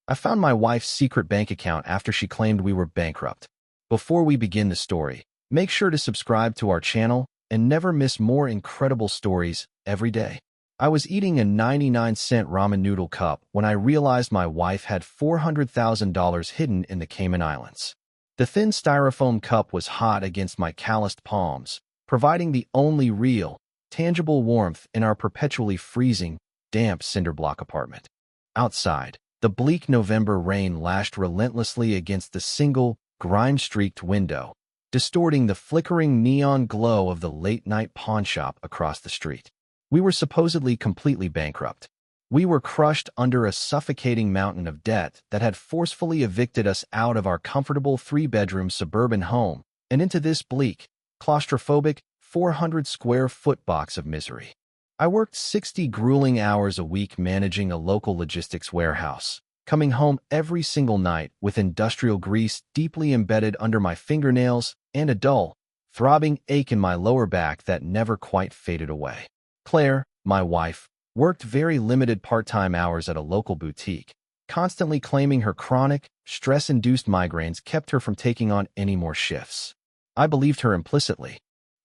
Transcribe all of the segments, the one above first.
I found my wife's secret bank account after she claimed we were bankrupt. Before we begin the story, make sure to subscribe to our channel and never miss more incredible stories every day. I was eating a 99-cent ramen noodle cup when I realized my wife had $400,000 hidden in the Cayman Islands. The thin styrofoam cup was hot against my calloused palms, providing the only real, tangible warmth in our perpetually freezing, damp cinderblock apartment. Outside, the bleak November rain lashed relentlessly against the single, grime-streaked window, distorting the flickering neon glow of the late-night pawnshop across the street. We were supposedly completely bankrupt. We were crushed under a suffocating mountain of debt that had forcefully evicted us out of our comfortable three-bedroom suburban home and into this bleak, claustrophobic, 400-square-foot box of misery. I worked 60 grueling hours a week managing a local logistics warehouse, coming home every single night with industrial grease deeply embedded under my fingernails and a dull, throbbing ache in my lower back that never quite faded away. Claire, my wife, worked very limited part-time hours at a local boutique, constantly claiming her chronic, stress-induced migraines kept her from taking on any more shifts. I believed her implicitly.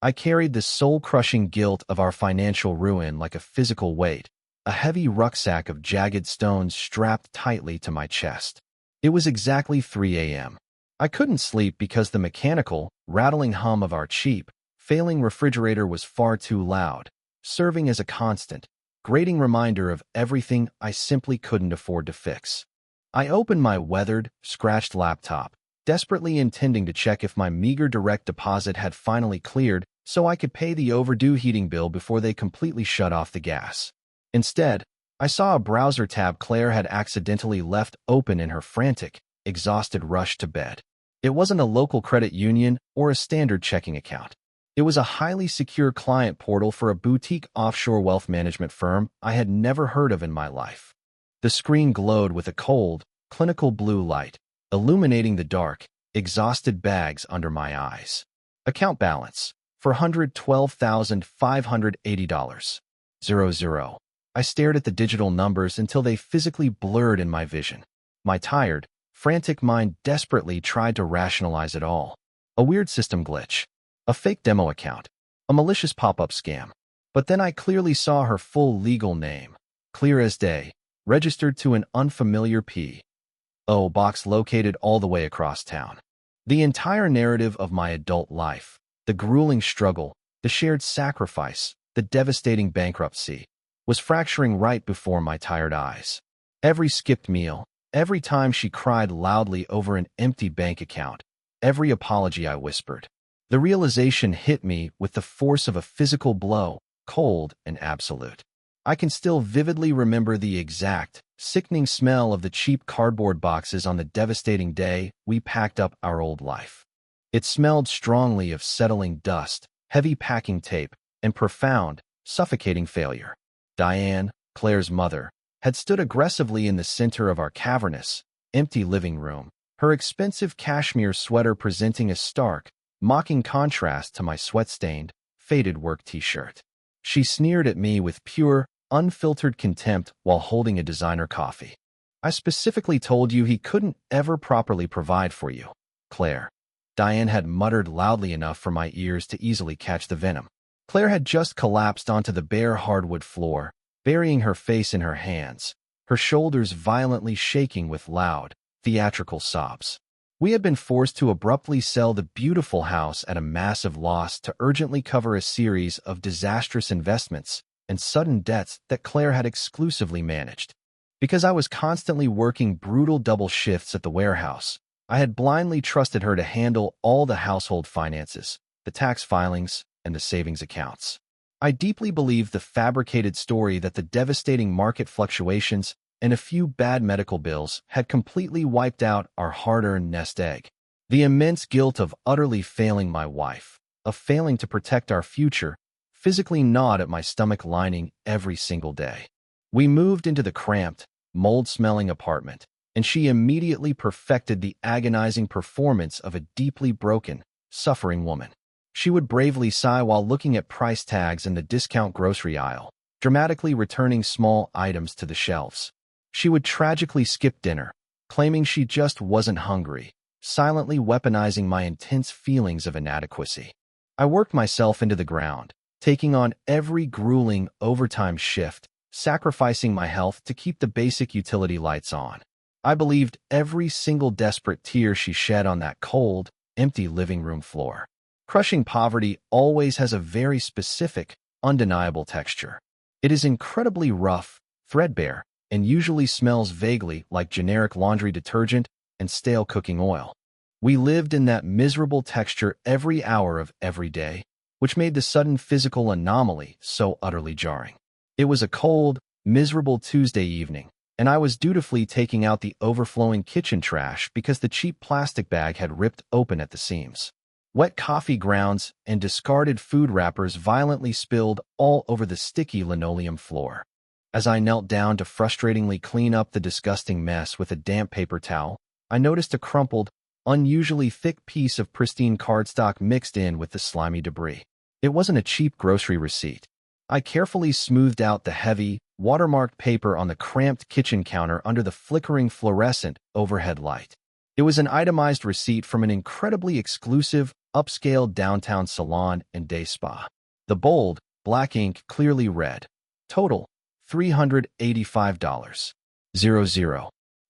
I carried the soul-crushing guilt of our financial ruin like a physical weight, a heavy rucksack of jagged stones strapped tightly to my chest. It was exactly 3 a.m. I couldn't sleep because the mechanical, rattling hum of our cheap, failing refrigerator was far too loud, serving as a constant, grating reminder of everything I simply couldn't afford to fix. I opened my weathered, scratched laptop, desperately intending to check if my meager direct deposit had finally cleared so I could pay the overdue heating bill before they completely shut off the gas. Instead, I saw a browser tab Claire had accidentally left open in her frantic, exhausted rush to bed. It wasn't a local credit union or a standard checking account. It was a highly secure client portal for a boutique offshore wealth management firm I had never heard of in my life. The screen glowed with a cold, clinical blue light, illuminating the dark, exhausted bags under my eyes. Account balance, $412,580. 00. I stared at the digital numbers until they physically blurred in my vision. My tired, frantic mind desperately tried to rationalize it all. A weird system glitch. A fake demo account. A malicious pop-up scam. But then I clearly saw her full legal name. Clear as day. Registered to an unfamiliar P.O. box located all the way across town. The entire narrative of my adult life, the grueling struggle, the shared sacrifice, the devastating bankruptcy, was fracturing right before my tired eyes. Every skipped meal, every time she cried loudly over an empty bank account, every apology I whispered. The realization hit me with the force of a physical blow, cold and absolute. I can still vividly remember the exact, sickening smell of the cheap cardboard boxes on the devastating day we packed up our old life. It smelled strongly of settling dust, heavy packing tape, and profound, suffocating failure. Diane, Claire's mother, had stood aggressively in the center of our cavernous, empty living room, her expensive cashmere sweater presenting a stark, mocking contrast to my sweat-stained, faded work t-shirt. She sneered at me with pure, unfiltered contempt while holding a designer coffee. I specifically told you he couldn't ever properly provide for you, Claire. Diane had muttered loudly enough for my ears to easily catch the venom. Claire had just collapsed onto the bare hardwood floor, burying her face in her hands, her shoulders violently shaking with loud, theatrical sobs. We had been forced to abruptly sell the beautiful house at a massive loss to urgently cover a series of disastrous investments and sudden debts that Claire had exclusively managed. Because I was constantly working brutal double shifts at the warehouse, I had blindly trusted her to handle all the household finances, the tax filings, and the savings accounts. I deeply believed the fabricated story that the devastating market fluctuations and a few bad medical bills had completely wiped out our hard-earned nest egg. The immense guilt of utterly failing my wife, of failing to protect our future, physically gnawed at my stomach lining every single day. We moved into the cramped, mold-smelling apartment, and she immediately perfected the agonizing performance of a deeply broken, suffering woman. She would bravely sigh while looking at price tags in the discount grocery aisle, dramatically returning small items to the shelves. She would tragically skip dinner, claiming she just wasn't hungry, silently weaponizing my intense feelings of inadequacy. I worked myself into the ground, taking on every grueling overtime shift, sacrificing my health to keep the basic utility lights on. I believed every single desperate tear she shed on that cold, empty living room floor. Crushing poverty always has a very specific, undeniable texture. It is incredibly rough, threadbare, and usually smells vaguely like generic laundry detergent and stale cooking oil. We lived in that miserable texture every hour of every day, which made the sudden physical anomaly so utterly jarring. It was a cold, miserable Tuesday evening, and I was dutifully taking out the overflowing kitchen trash because the cheap plastic bag had ripped open at the seams. Wet coffee grounds and discarded food wrappers violently spilled all over the sticky linoleum floor. As I knelt down to frustratingly clean up the disgusting mess with a damp paper towel, I noticed a crumpled, unusually thick piece of pristine cardstock mixed in with the slimy debris. It wasn't a cheap grocery receipt. I carefully smoothed out the heavy, watermarked paper on the cramped kitchen counter under the flickering fluorescent overhead light. It was an itemized receipt from an incredibly exclusive, upscale downtown salon and day spa. The bold, black ink clearly read, total, $385.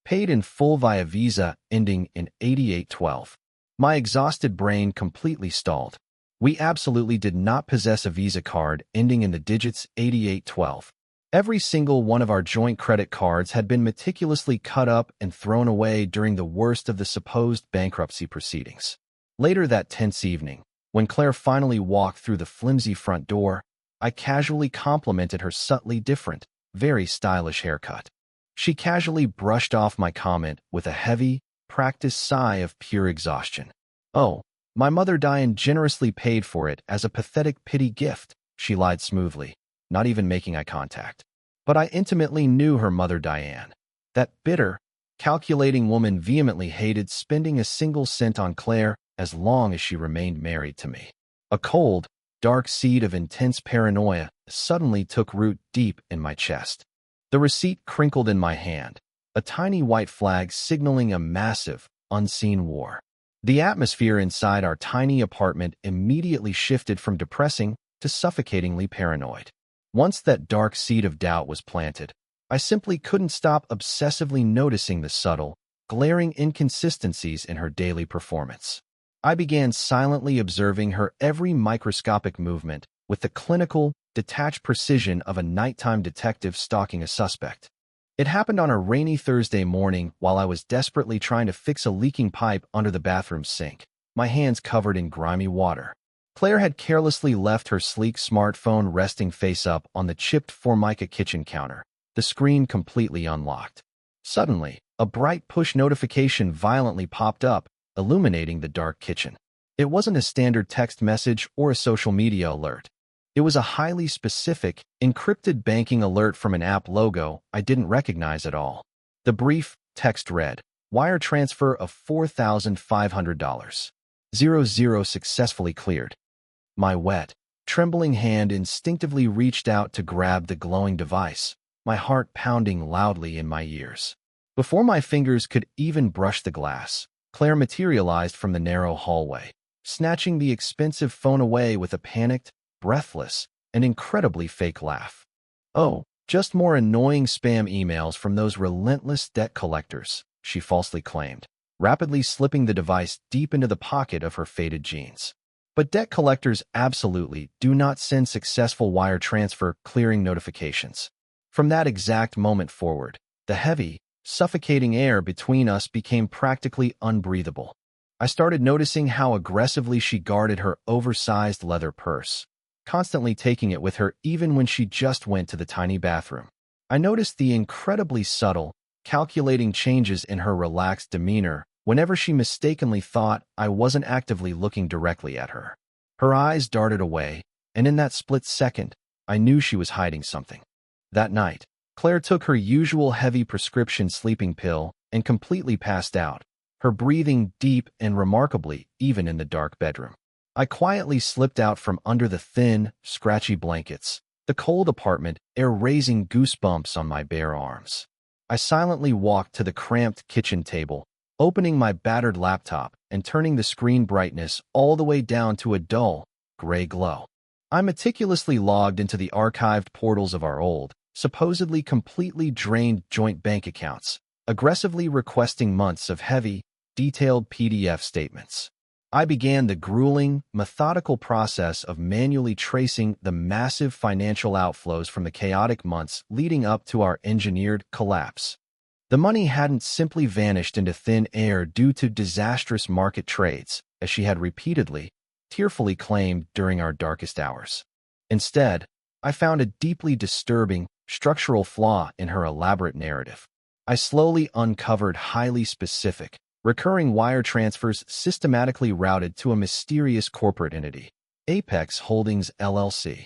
Paid in full via Visa, ending in 8812. My exhausted brain completely stalled. We absolutely did not possess a Visa card ending in the digits 8812. Every single one of our joint credit cards had been meticulously cut up and thrown away during the worst of the supposed bankruptcy proceedings. Later that tense evening, when Claire finally walked through the flimsy front door, I casually complimented her subtly different, very stylish haircut. She casually brushed off my comment with a heavy, practiced sigh of pure exhaustion. "Oh, my mother Diane generously paid for it as a pathetic pity gift," she lied smoothly, not even making eye contact. But I intimately knew her mother Diane. That bitter, calculating woman vehemently hated spending a single cent on Claire as long as she remained married to me. A cold, dark seed of intense paranoia suddenly took root deep in my chest. The receipt crinkled in my hand, a tiny white flag signaling a massive, unseen war. The atmosphere inside our tiny apartment immediately shifted from depressing to suffocatingly paranoid. Once that dark seed of doubt was planted, I simply couldn't stop obsessively noticing the subtle, glaring inconsistencies in her daily performance. I began silently observing her every microscopic movement with the clinical, detached precision of a nighttime detective stalking a suspect. It happened on a rainy Thursday morning while I was desperately trying to fix a leaking pipe under the bathroom sink, my hands covered in grimy water. Claire had carelessly left her sleek smartphone resting face up on the chipped Formica kitchen counter, the screen completely unlocked. Suddenly, a bright push notification violently popped up, illuminating the dark kitchen. It wasn't a standard text message or a social media alert. It was a highly specific, encrypted banking alert from an app logo I didn't recognize at all. The brief text read, "Wire transfer of $4,500. 00 successfully cleared." My wet, trembling hand instinctively reached out to grab the glowing device, my heart pounding loudly in my ears. Before my fingers could even brush the glass, Claire materialized from the narrow hallway, snatching the expensive phone away with a panicked, breathless, and incredibly fake laugh. "Oh, just more annoying spam emails from those relentless debt collectors," she falsely claimed, rapidly slipping the device deep into the pocket of her faded jeans. But debt collectors absolutely do not send successful wire transfer clearing notifications. From that exact moment forward, the heavy, suffocating air between us became practically unbreathable. I started noticing how aggressively she guarded her oversized leather purse, constantly taking it with her even when she just went to the tiny bathroom. I noticed the incredibly subtle, calculating changes in her relaxed demeanor whenever she mistakenly thought I wasn't actively looking directly at her. Her eyes darted away, and in that split second, I knew she was hiding something. That night, Claire took her usual heavy prescription sleeping pill and completely passed out, her breathing deep and remarkably even in the dark bedroom. I quietly slipped out from under the thin, scratchy blankets, the cold apartment air raising goosebumps on my bare arms. I silently walked to the cramped kitchen table, opening my battered laptop and turning the screen brightness all the way down to a dull, gray glow. I meticulously logged into the archived portals of our old, supposedly completely drained joint bank accounts, aggressively requesting months of heavy, detailed PDF statements. I began the grueling, methodical process of manually tracing the massive financial outflows from the chaotic months leading up to our engineered collapse. The money hadn't simply vanished into thin air due to disastrous market trades, as she had repeatedly, tearfully claimed during our darkest hours. Instead, I found a deeply disturbing, structural flaw in her elaborate narrative. I slowly uncovered highly specific, recurring wire transfers systematically routed to a mysterious corporate entity, Apex Holdings LLC.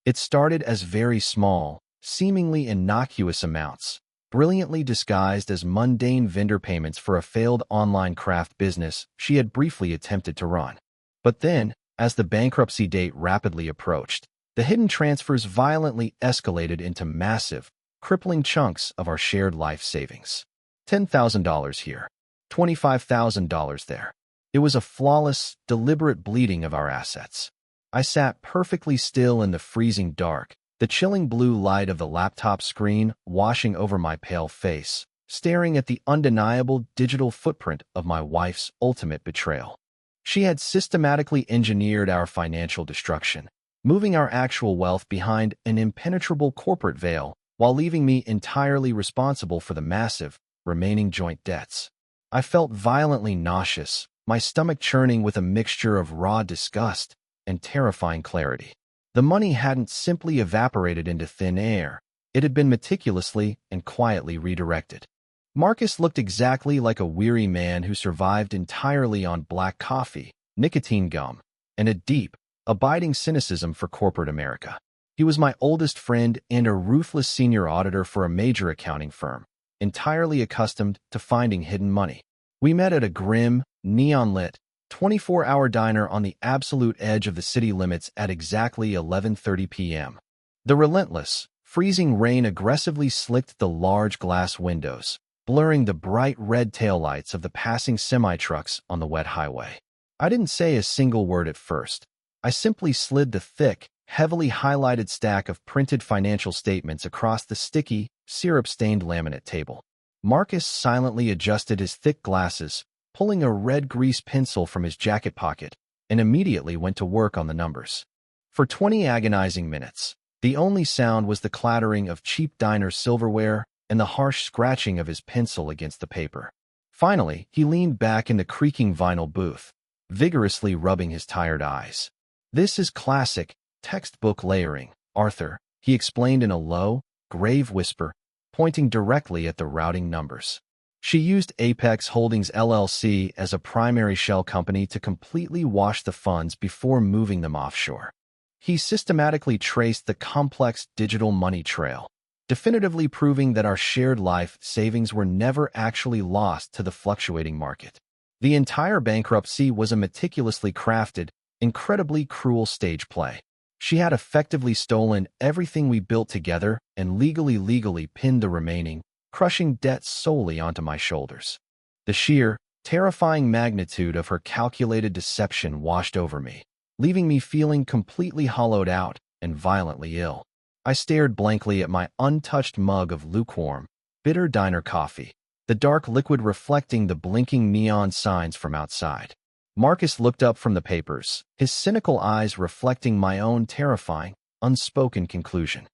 It started as very small, seemingly innocuous amounts, brilliantly disguised as mundane vendor payments for a failed online craft business she had briefly attempted to run. But then, as the bankruptcy date rapidly approached, the hidden transfers violently escalated into massive, crippling chunks of our shared life savings. $10,000 here, $25,000 there. It was a flawless, deliberate bleeding of our assets. I sat perfectly still in the freezing dark, the chilling blue light of the laptop screen washing over my pale face, staring at the undeniable digital footprint of my wife's ultimate betrayal. She had systematically engineered our financial destruction, moving our actual wealth behind an impenetrable corporate veil while leaving me entirely responsible for the massive, remaining joint debts. I felt violently nauseous, my stomach churning with a mixture of raw disgust and terrifying clarity. The money hadn't simply evaporated into thin air. It had been meticulously and quietly redirected. Marcus looked exactly like a weary man who survived entirely on black coffee, nicotine gum, and a deep, abiding cynicism for corporate America. He was my oldest friend and a ruthless senior auditor for a major accounting firm, entirely accustomed to finding hidden money. We met at a grim, neon-lit, 24-hour diner on the absolute edge of the city limits at exactly 11:30 p.m. The relentless, freezing rain aggressively slicked the large glass windows, blurring the bright red taillights of the passing semi-trucks on the wet highway. I didn't say a single word at first. I simply slid the thick, heavily highlighted stack of printed financial statements across the sticky, syrup-stained laminate table. Marcus silently adjusted his thick glasses, pulling a red grease pencil from his jacket pocket, and immediately went to work on the numbers. For 20 agonizing minutes, the only sound was the clattering of cheap diner silverware and the harsh scratching of his pencil against the paper. Finally, he leaned back in the creaking vinyl booth, vigorously rubbing his tired eyes. "This is classic, textbook layering, Arthur," he explained in a low, grave whisper, pointing directly at the routing numbers. She used Apex Holdings LLC as a primary shell company to completely wash the funds before moving them offshore. He systematically traced the complex digital money trail, definitively proving that our shared life savings were never actually lost to the fluctuating market. The entire bankruptcy was a meticulously crafted, incredibly cruel stage play. She had effectively stolen everything we built together and legally pinned the remaining, crushing debt solely onto my shoulders. The sheer, terrifying magnitude of her calculated deception washed over me, leaving me feeling completely hollowed out and violently ill. I stared blankly at my untouched mug of lukewarm, bitter diner coffee, the dark liquid reflecting the blinking neon signs from outside. Marcus looked up from the papers, his cynical eyes reflecting my own terrifying, unspoken conclusion.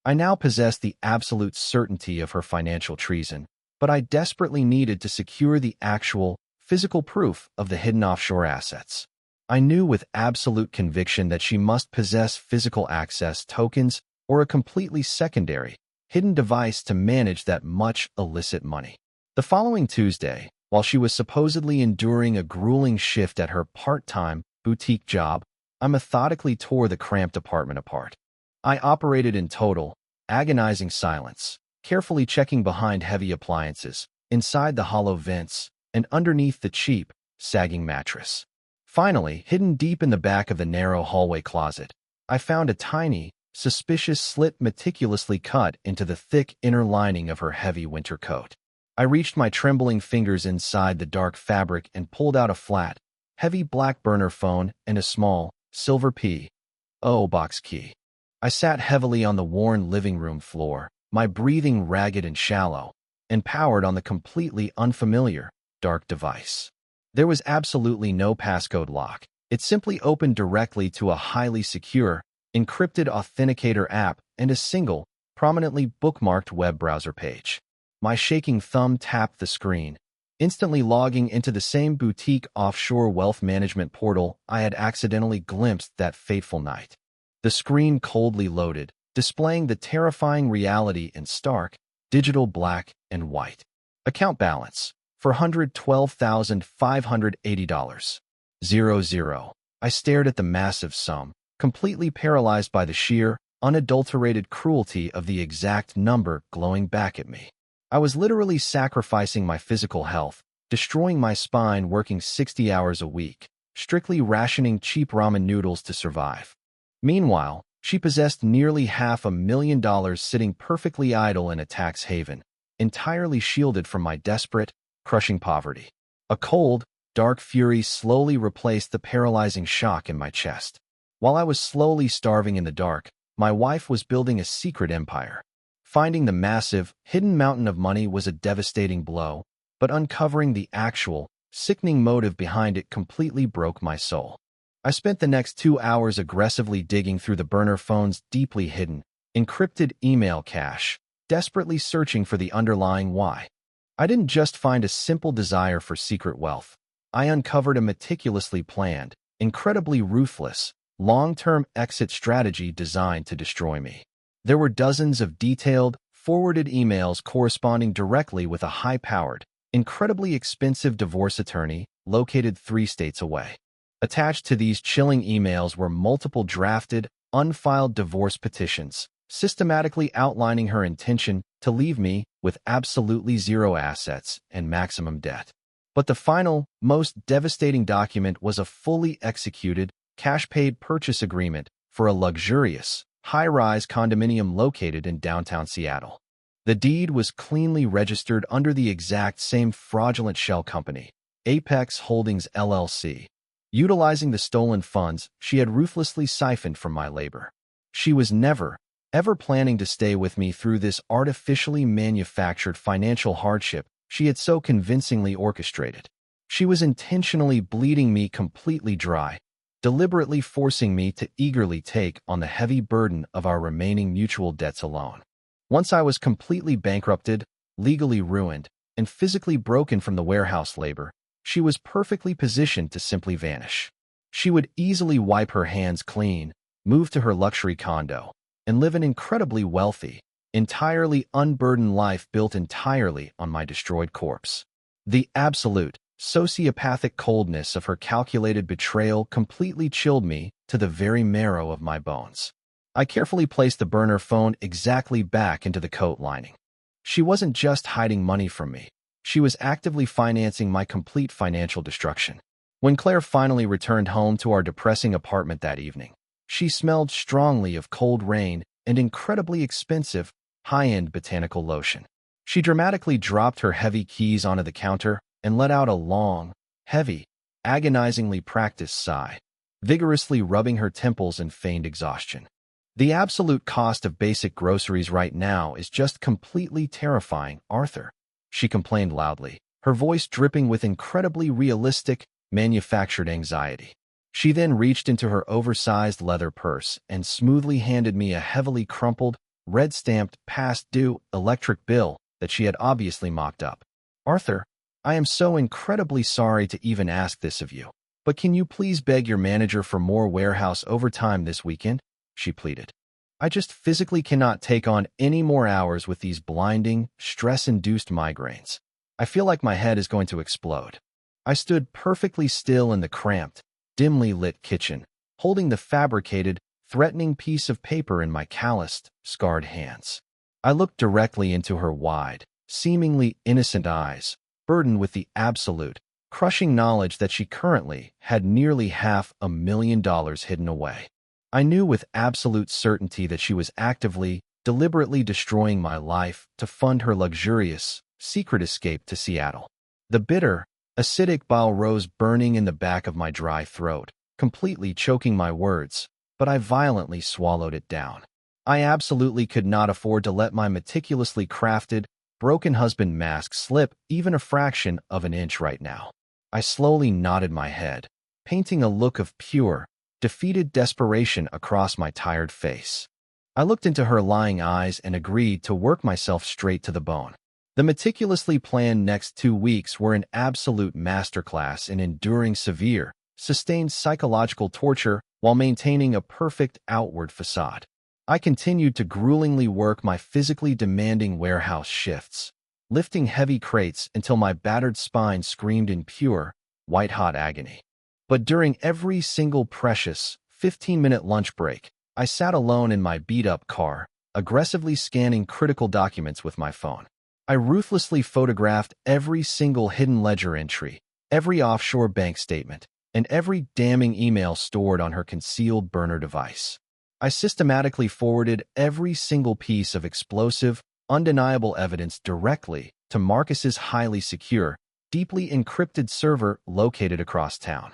I now possessed the absolute certainty of her financial treason, but I desperately needed to secure the actual, physical proof of the hidden offshore assets. I knew with absolute conviction that she must possess physical access tokens or a completely secondary, hidden device to manage that much illicit money. The following Tuesday, while she was supposedly enduring a grueling shift at her part-time, boutique job, I methodically tore the cramped apartment apart. I operated in total, agonizing silence, carefully checking behind heavy appliances, inside the hollow vents, and underneath the cheap, sagging mattress. Finally, hidden deep in the back of the narrow hallway closet, I found a tiny, suspicious slit meticulously cut into the thick inner lining of her heavy winter coat. I reached my trembling fingers inside the dark fabric and pulled out a flat, heavy black burner phone and a small, silver P.O. box key. I sat heavily on the worn living room floor, my breathing ragged and shallow, and powered on the completely unfamiliar, dark device. There was absolutely no passcode lock. It simply opened directly to a highly secure, encrypted authenticator app and a single, prominently bookmarked web browser page. My shaking thumb tapped the screen, instantly logging into the same boutique offshore wealth management portal I had accidentally glimpsed that fateful night. The screen coldly loaded, displaying the terrifying reality in stark, digital black and white. Account balance, $412,580. 00. I stared at the massive sum, completely paralyzed by the sheer, unadulterated cruelty of the exact number glowing back at me. I was literally sacrificing my physical health, destroying my spine working 60 hours a week, strictly rationing cheap ramen noodles to survive. Meanwhile, she possessed nearly $500,000 sitting perfectly idle in a tax haven, entirely shielded from my desperate, crushing poverty. A cold, dark fury slowly replaced the paralyzing shock in my chest. While I was slowly starving in the dark, my wife was building a secret empire. Finding the massive, hidden mountain of money was a devastating blow, but uncovering the actual, sickening motive behind it completely broke my soul. I spent the next 2 hours aggressively digging through the burner phone's deeply hidden, encrypted email cache, desperately searching for the underlying why. I didn't just find a simple desire for secret wealth. I uncovered a meticulously planned, incredibly ruthless, long-term exit strategy designed to destroy me. There were dozens of detailed, forwarded emails corresponding directly with a high-powered, incredibly expensive divorce attorney located 3 states away. Attached to these chilling emails were multiple drafted, unfiled divorce petitions, systematically outlining her intention to leave me with absolutely zero assets and maximum debt. But the final, most devastating document was a fully executed, cash-paid purchase agreement for a luxurious, high-rise condominium located in downtown Seattle. The deed was cleanly registered under the exact same fraudulent shell company, Apex Holdings LLC, utilizing the stolen funds she had ruthlessly siphoned from my labor. She was never, ever planning to stay with me through this artificially manufactured financial hardship she had so convincingly orchestrated. She was intentionally bleeding me completely dry, deliberately forcing me to eagerly take on the heavy burden of our remaining mutual debts alone. Once I was completely bankrupted, legally ruined, and physically broken from the warehouse labor, she was perfectly positioned to simply vanish. She would easily wipe her hands clean, move to her luxury condo, and live an incredibly wealthy, entirely unburdened life built entirely on my destroyed corpse. The absolute, sociopathic coldness of her calculated betrayal completely chilled me to the very marrow of my bones. I carefully placed the burner phone exactly back into the coat lining. She wasn't just hiding money from me. She was actively financing my complete financial destruction. When Claire finally returned home to our depressing apartment that evening, she smelled strongly of cold rain and incredibly expensive, high-end botanical lotion. She dramatically dropped her heavy keys onto the counter and let out a long, heavy, agonizingly practiced sigh, vigorously rubbing her temples in feigned exhaustion. The absolute cost of basic groceries right now is just completely terrifying, Arthur, she complained loudly, her voice dripping with incredibly realistic, manufactured anxiety. She then reached into her oversized leather purse and smoothly handed me a heavily crumpled, red-stamped, past-due electric bill that she had obviously mocked up. Arthur, I am so incredibly sorry to even ask this of you, but can you please beg your manager for more warehouse overtime this weekend? She pleaded. I just physically cannot take on any more hours with these blinding, stress-induced migraines. I feel like my head is going to explode. I stood perfectly still in the cramped, dimly lit kitchen, holding the fabricated, threatening piece of paper in my calloused, scarred hands. I looked directly into her wide, seemingly innocent eyes, burdened with the absolute, crushing knowledge that she currently had nearly $500,000 hidden away. I knew with absolute certainty that she was actively, deliberately destroying my life to fund her luxurious, secret escape to Seattle. The bitter, acidic bile rose burning in the back of my dry throat, completely choking my words, but I violently swallowed it down. I absolutely could not afford to let my meticulously crafted, broken husband mask slip even a fraction of an inch right now. I slowly nodded my head, painting a look of pure, defeated desperation across my tired face. I looked into her lying eyes and agreed to work myself straight to the bone. The meticulously planned next 2 weeks were an absolute masterclass in enduring severe, sustained psychological torture while maintaining a perfect outward facade. I continued to gruelingly work my physically demanding warehouse shifts, lifting heavy crates until my battered spine screamed in pure, white-hot agony. But during every single precious, 15-minute lunch break, I sat alone in my beat-up car, aggressively scanning critical documents with my phone. I ruthlessly photographed every single hidden ledger entry, every offshore bank statement, and every damning email stored on her concealed burner device. I systematically forwarded every single piece of explosive, undeniable evidence directly to Marcus's highly secure, deeply encrypted server located across town.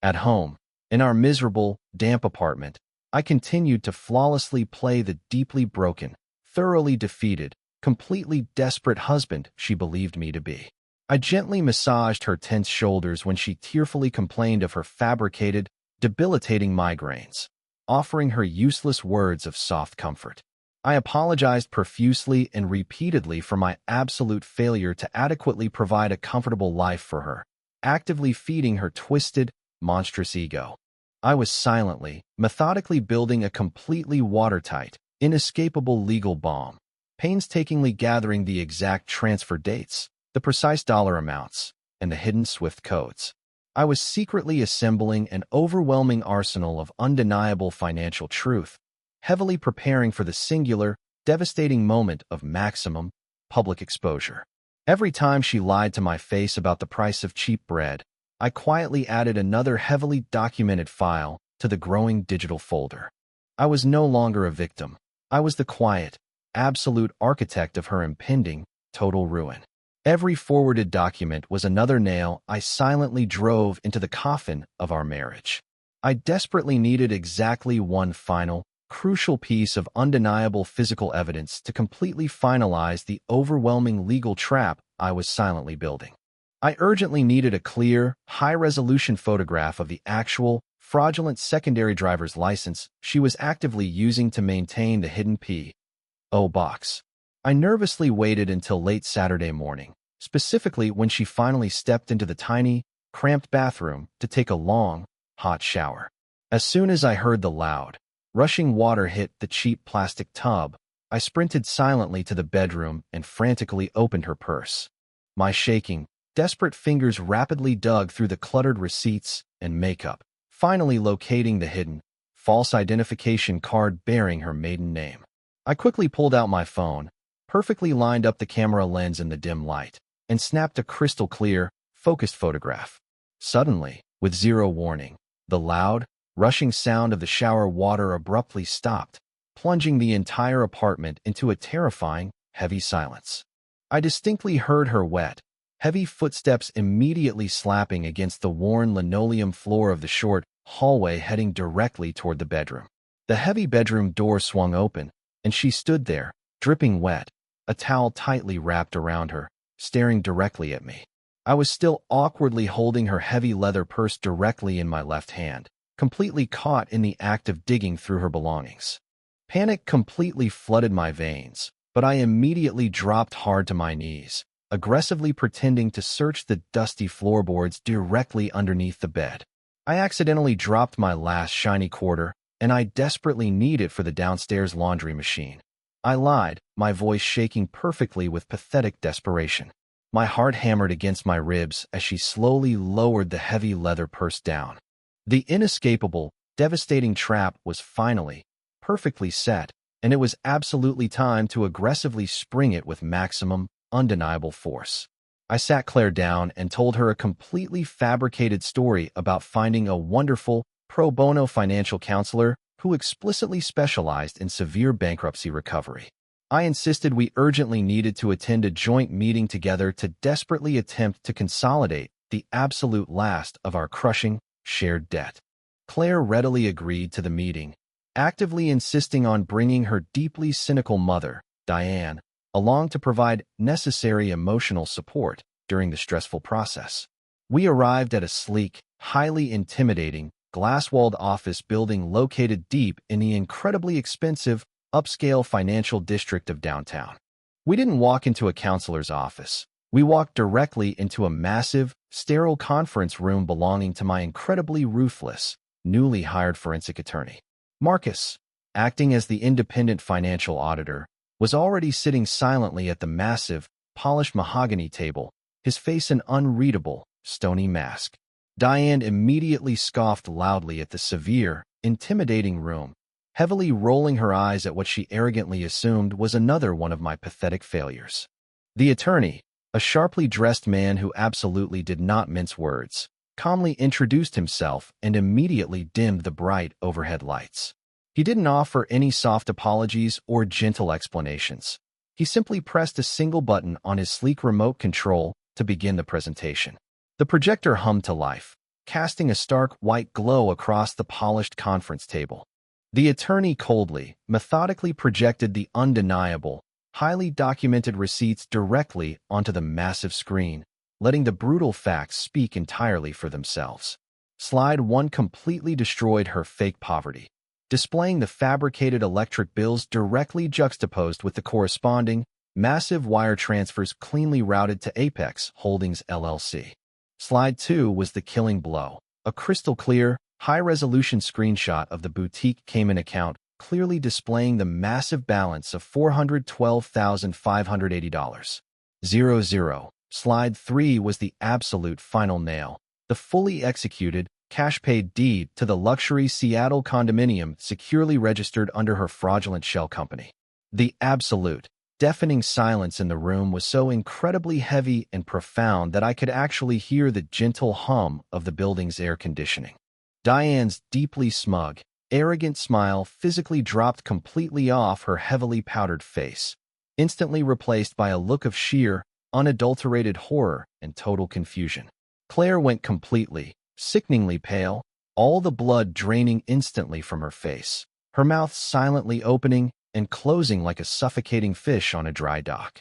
At home, in our miserable, damp apartment, I continued to flawlessly play the deeply broken, thoroughly defeated, completely desperate husband she believed me to be. I gently massaged her tense shoulders when she tearfully complained of her fabricated, debilitating migraines, offering her useless words of soft comfort. I apologized profusely and repeatedly for my absolute failure to adequately provide a comfortable life for her, actively feeding her twisted, monstrous ego. I was silently, methodically building a completely watertight, inescapable legal bomb, painstakingly gathering the exact transfer dates, the precise dollar amounts, and the hidden SWIFT codes. I was secretly assembling an overwhelming arsenal of undeniable financial truth, heavily preparing for the singular, devastating moment of maximum public exposure. Every time she lied to my face about the price of cheap bread, I quietly added another heavily documented file to the growing digital folder. I was no longer a victim. I was the quiet, absolute architect of her impending, total ruin. Every forwarded document was another nail I silently drove into the coffin of our marriage. I desperately needed exactly one final, crucial piece of undeniable physical evidence to completely finalize the overwhelming legal trap I was silently building. I urgently needed a clear, high-resolution photograph of the actual, fraudulent secondary driver's license she was actively using to maintain the hidden P.O. box. I nervously waited until late Saturday morning, specifically when she finally stepped into the tiny, cramped bathroom to take a long, hot shower. As soon as I heard the loud, rushing water hit the cheap plastic tub, I sprinted silently to the bedroom and frantically opened her purse. My shaking, desperate fingers rapidly dug through the cluttered receipts and makeup, finally locating the hidden, false identification card bearing her maiden name. I quickly pulled out my phone, perfectly lined up the camera lens in the dim light, and snapped a crystal-clear, focused photograph. Suddenly, with zero warning, the loud, rushing sound of the shower water abruptly stopped, plunging the entire apartment into a terrifying, heavy silence. I distinctly heard her wet, heavy footsteps immediately slapping against the worn linoleum floor of the short hallway heading directly toward the bedroom. The heavy bedroom door swung open, and she stood there, dripping wet, a towel tightly wrapped around her, staring directly at me. I was still awkwardly holding her heavy leather purse directly in my left hand, completely caught in the act of digging through her belongings. Panic completely flooded my veins, but I immediately dropped hard to my knees, aggressively pretending to search the dusty floorboards directly underneath the bed. I accidentally dropped my last shiny quarter, and I desperately need it for the downstairs laundry machine. I lied, my voice shaking perfectly with pathetic desperation. My heart hammered against my ribs as she slowly lowered the heavy leather purse down. The inescapable, devastating trap was finally, perfectly set, and it was absolutely time to aggressively spring it with maximum, undeniable force. I sat Claire down and told her a completely fabricated story about finding a wonderful, pro bono financial counselor who explicitly specialized in severe bankruptcy recovery. I insisted we urgently needed to attend a joint meeting together to desperately attempt to consolidate the absolute last of our crushing, shared debt. Claire readily agreed to the meeting, actively insisting on bringing her deeply cynical mother, Diane, along to provide necessary emotional support during the stressful process. We arrived at a sleek, highly intimidating, glass-walled office building located deep in the incredibly expensive, upscale financial district of downtown. We didn't walk into a counselor's office. We walked directly into a massive, sterile conference room belonging to my incredibly ruthless, newly hired forensic attorney. Marcus, acting as the independent financial auditor, was already sitting silently at the massive, polished mahogany table, his face an unreadable, stony mask. Diane immediately scoffed loudly at the severe, intimidating room, heavily rolling her eyes at what she arrogantly assumed was another one of my pathetic failures. The attorney, a sharply dressed man who absolutely did not mince words, calmly introduced himself and immediately dimmed the bright overhead lights. He didn't offer any soft apologies or gentle explanations. He simply pressed a single button on his sleek remote control to begin the presentation. The projector hummed to life, casting a stark white glow across the polished conference table. The attorney coldly, methodically projected the undeniable, highly documented receipts directly onto the massive screen, letting the brutal facts speak entirely for themselves. Slide 1 completely destroyed her fake poverty, displaying the fabricated electric bills directly juxtaposed with the corresponding, massive wire transfers cleanly routed to Apex Holdings LLC. Slide 2 was the killing blow, a crystal-clear, high-resolution screenshot of the boutique Cayman account clearly displaying the massive balance of $412,580. 00. Slide 3 was the absolute final nail, the fully executed, cash-paid deed to the luxury Seattle condominium securely registered under her fraudulent shell company. The absolute, deafening silence in the room was so incredibly heavy and profound that I could actually hear the gentle hum of the building's air conditioning. Diane's deeply smug, arrogant smile physically dropped completely off her heavily powdered face, instantly replaced by a look of sheer, unadulterated horror and total confusion. Claire went completely, sickeningly pale, all the blood draining instantly from her face, her mouth silently opening and closing like a suffocating fish on a dry dock.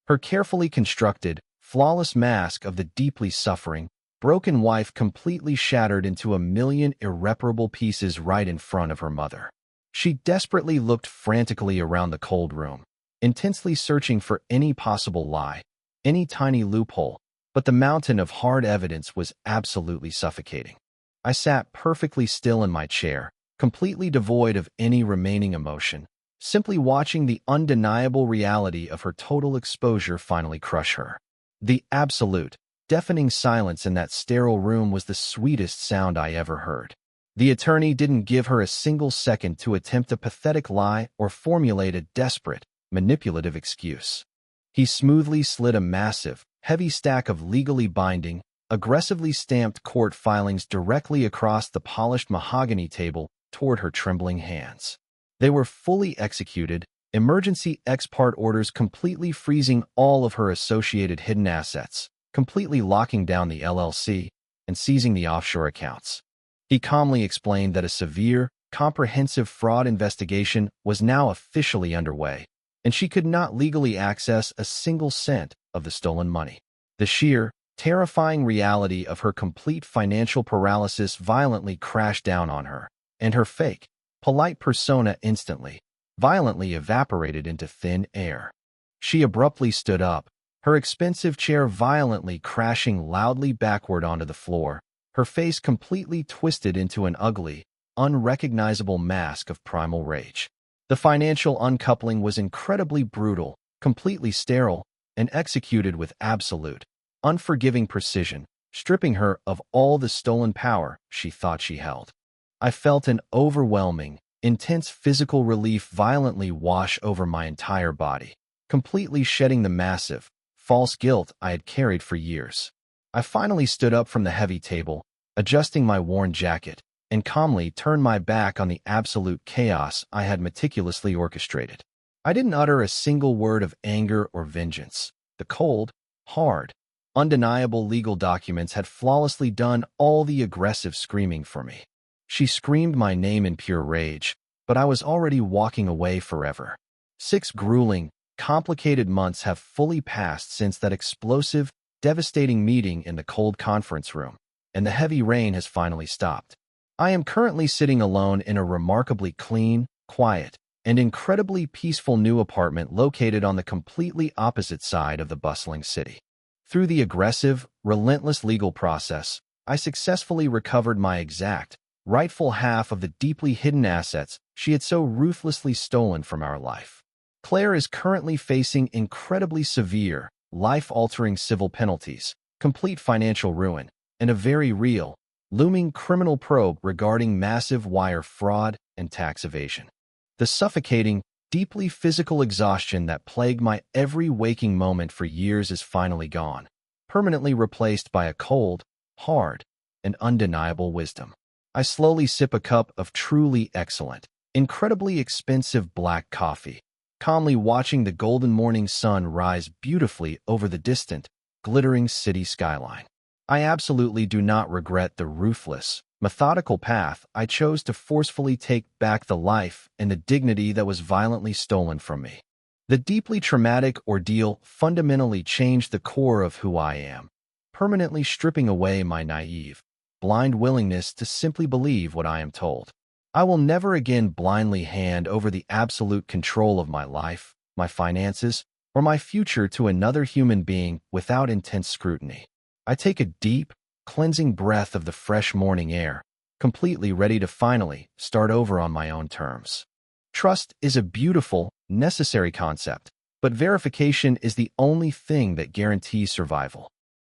Her carefully constructed, flawless mask of the deeply suffering, broken wife completely shattered into a million irreparable pieces right in front of her mother. She desperately looked frantically around the cold room, intensely searching for any possible lie, any tiny loophole, but the mountain of hard evidence was absolutely suffocating. I sat perfectly still in my chair, completely devoid of any remaining emotion, simply watching the undeniable reality of her total exposure finally crush her. The absolute, deafening silence in that sterile room was the sweetest sound I ever heard. The attorney didn't give her a single second to attempt a pathetic lie or formulate a desperate, manipulative excuse. He smoothly slid a massive, heavy stack of legally binding, aggressively stamped court filings directly across the polished mahogany table toward her trembling hands. They were fully executed, emergency ex parte orders completely freezing all of her associated hidden assets, completely locking down the LLC, and seizing the offshore accounts. He calmly explained that a severe, comprehensive fraud investigation was now officially underway, and she could not legally access a single cent of the stolen money. The sheer, terrifying reality of her complete financial paralysis violently crashed down on her, and her fake, polite persona instantly, violently evaporated into thin air. She abruptly stood up, her expensive chair violently crashing loudly backward onto the floor, her face completely twisted into an ugly, unrecognizable mask of primal rage. The financial uncoupling was incredibly brutal, completely sterile, and executed with absolute, unforgiving precision, stripping her of all the stolen power she thought she held. I felt an overwhelming, intense physical relief violently wash over my entire body, completely shedding the massive, false guilt I had carried for years. I finally stood up from the heavy table, adjusting my worn jacket, and calmly turned my back on the absolute chaos I had meticulously orchestrated. I didn't utter a single word of anger or vengeance. The cold, hard, undeniable legal documents had flawlessly done all the aggressive screaming for me. She screamed my name in pure rage, but I was already walking away forever. 6 grueling, complicated months have fully passed since that explosive, devastating meeting in the cold conference room, and the heavy rain has finally stopped. I am currently sitting alone in a remarkably clean, quiet, and incredibly peaceful new apartment located on the completely opposite side of the bustling city. Through the aggressive, relentless legal process, I successfully recovered my exact, rightful half of the deeply hidden assets she had so ruthlessly stolen from our life. Claire is currently facing incredibly severe, life-altering civil penalties, complete financial ruin, and a very real, looming criminal probe regarding massive wire fraud and tax evasion. The suffocating, deeply physical exhaustion that plagued my every waking moment for years is finally gone, permanently replaced by a cold, hard, and undeniable wisdom. I slowly sip a cup of truly excellent, incredibly expensive black coffee, calmly watching the golden morning sun rise beautifully over the distant, glittering city skyline. I absolutely do not regret the ruthless, methodical path I chose to forcefully take back the life and the dignity that was violently stolen from me. The deeply traumatic ordeal fundamentally changed the core of who I am, permanently stripping away my naive, blind willingness to simply believe what I am told. I will never again blindly hand over the absolute control of my life, my finances, or my future to another human being without intense scrutiny. I take a deep, cleansing breath of the fresh morning air, completely ready to finally start over on my own terms. Trust is a beautiful, necessary concept, but verification is the only thing that guarantees survival.